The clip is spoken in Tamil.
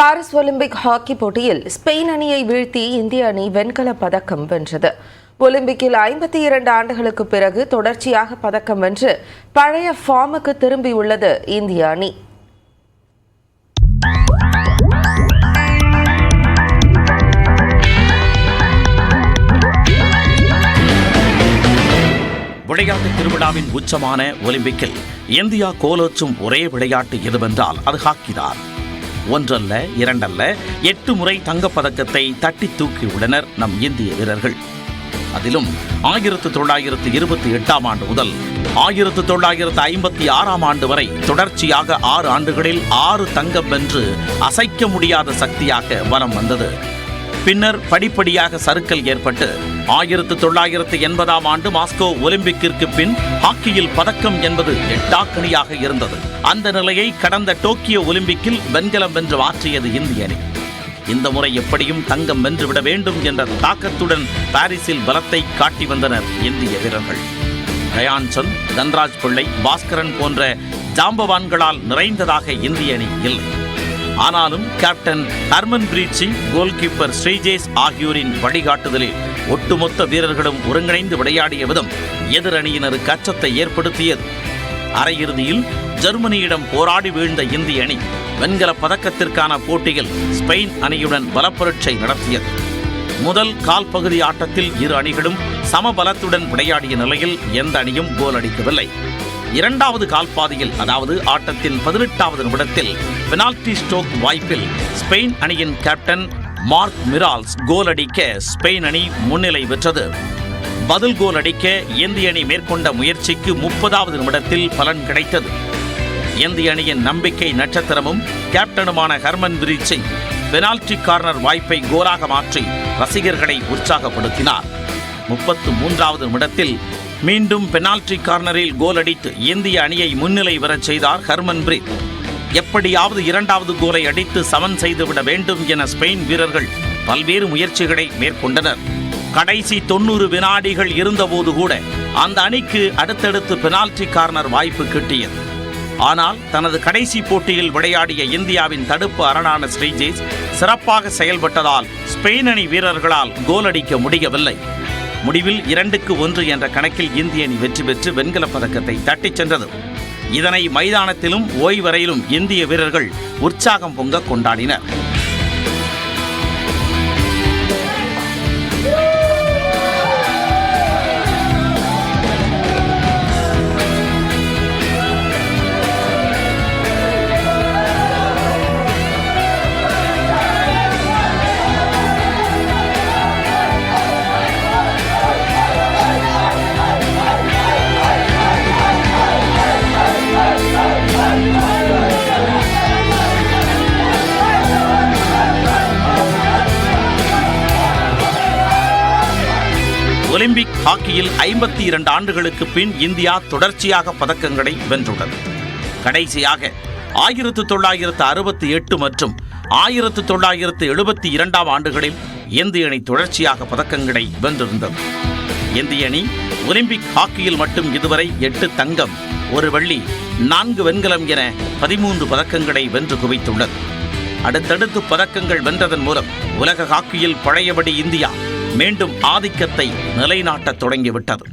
பாரிஸ் ஒலிம்பிக் ஹாக்கி போட்டியில் ஸ்பெயின் அணியை வீழ்த்தி இந்திய அணி வெண்கலப் பதக்கம் வென்றது. ஒலிம்பிக்கில் 52 ஆண்டுகளுக்கு பிறகு தொடர்ச்சியாக பதக்கம் வென்று பழைய ஃபார்முக்கு திரும்பியுள்ளது இந்திய அணி. விளையாட்டு திருவிழாவின் உச்சமான ஒலிம்பிக்கில் இந்தியா கோலோச்சும் ஒரே விளையாட்டு எதுவென்றால் அது ஹாக்கிதான். ஒன்றல்ல இரண்டல்ல 8 முறை தங்கப்பதக்கத்தை தட்டி தூக்கியுள்ளனர் நம் இந்திய வீரர்கள். அதிலும் 1928ஆம் ஆண்டு முதல் 1956ஆம் ஆண்டு வரை தொடர்ச்சியாக 6 ஆண்டுகளில் 6 தங்கம் வென்று அசைக்க முடியாத சக்தியாக வலம் வந்தது. பின்னர் படிப்படியாக சறுக்கல் ஏற்பட்டு 1980ஆம் ஆண்டு மாஸ்கோ ஒலிம்பிக்கிற்கு பின் ஹாக்கியில் பதக்கம் என்பது எட்டாக்கணியாக இருந்தது. அந்த நிலையை கடந்த டோக்கியோ ஒலிம்பிக்கில் வெண்கலம் வென்று மாற்றியது இந்திய அணி. இந்த முறை எப்படியும் தங்கம் வென்றுவிட வேண்டும் என்ற தாக்கத்துடன் பாரிஸில் பலத்தை காட்டி வந்தனர் இந்திய வீரர்கள். தயான்சந்த், தன்ராஜ் பிள்ளை, பாஸ்கரன் போன்ற ஜாம்பவான்களால் நிறைந்ததாக இந்திய அணி இல்லை. ஆனாலும் கேப்டன் ஹர்மன்பிரீத் சிங், கோல்கீப்பர் ஸ்ரீஜேஷ் ஆகியோரின் வழிகாட்டுதலில் ஒட்டுமொத்த வீரர்களும் ஒருங்கிணைந்து விளையாடிய விதம் எதிர் அணியினருக்கு அச்சத்தை ஏற்படுத்தியது. அரையிறுதியில் ஜெர்மனியிடம் போராடி வீழ்ந்த இந்திய அணி வெண்கலப் பதக்கத்திற்கான போட்டியில் ஸ்பெயின் அணியுடன் பலப்பரட்சை நடத்தியது. முதல் கால்பகுதி ஆட்டத்தில் இரு அணிகளும் சமபலத்துடன் விளையாடிய நிலையில் எந்த அணியும் கோல் அடிக்கவில்லை. இரண்டாவது கால்பாதியில், அதாவது ஆட்டத்தின் 18வது நிமிடத்தில் பெனால்டி ஸ்டோக் வாய்ப்பில் ஸ்பெயின் அணியின் கேப்டன் மார்க் மிரால்ஸ் கோல் அடிக்க ஸ்பெயின் அணி முன்னிலை பெற்றது. பதில் கோல் அடிக்க இந்திய அணி மேற்கொண்ட முயற்சிக்கு 30வது நிமிடத்தில் பலன் கிடைத்தது. இந்திய அணியின் நம்பிக்கை நட்சத்திரமும் கேப்டனுமான ஹர்மன்பிரீத் சிங் பெனால்டி கார்னர் வாய்ப்பை கோலாக மாற்றி ரசிகர்களை உற்சாகப்படுத்தினார். 33வது நிமிடத்தில் மீண்டும் பெனால்டி கார்னரில் கோல் அடித்து இந்திய அணியை முன்னிலை பெறச் செய்தார் ஹர்மன்பிரீத். எப்படியாவது 2வது கோலை அடித்து சமன் செய்துவிட வேண்டும் என ஸ்பெயின் வீரர்கள் பல்வேறு முயற்சிகளை மேற்கொண்டனர். கடைசி 90 வினாடிகள் இருந்தபோது கூட அந்த அணிக்கு அடுத்தடுத்து பெனால்டி கார்னர் வாய்ப்பு கிட்டியது. ஆனால் தனது கடைசி போட்டியில் விளையாடிய இந்தியாவின் தடுப்பு அரணான ஸ்ரீஜேஷ் சிறப்பாக செயல்பட்டதால் ஸ்பெயின் அணி வீரர்களால் கோல் அடிக்க முடியவில்லை. முடிவில் 2-1 என்ற கணக்கில் இந்திய அணி வெற்றி பெற்று வெண்கலப் பதக்கத்தை தட்டிச் சென்றது. இதனை மைதானத்திலும் ஓய்வறையிலும் இந்திய வீரர்கள் உற்சாகம் பொங்க கொண்டாடினர். ஒலிம்பிக் ஹாக்கியில் 52 ஆண்டுகளுக்கு பின் இந்தியா தொடர்ச்சியாக பதக்கங்களை வென்றுள்ளது. கடைசியாக 1968 மற்றும் 1972ஆம் ஆண்டுகளில் இந்திய அணி தொடர்ச்சியாக பதக்கங்களை வென்றிருந்தது. இந்திய அணி ஒலிம்பிக் ஹாக்கியில் மட்டும் இதுவரை 8 தங்கம், 1 வெள்ளி, 4 வெண்கலம் என 13 பதக்கங்களை வென்று குவித்துள்ளது. அடுத்தடுத்து பதக்கங்கள் வென்றதன் மூலம் உலக ஹாக்கியில் பழையபடி இந்தியா மீண்டும் ஆதிக்கத்தை நிலைநாட்டத் தொடங்கிவிட்டது.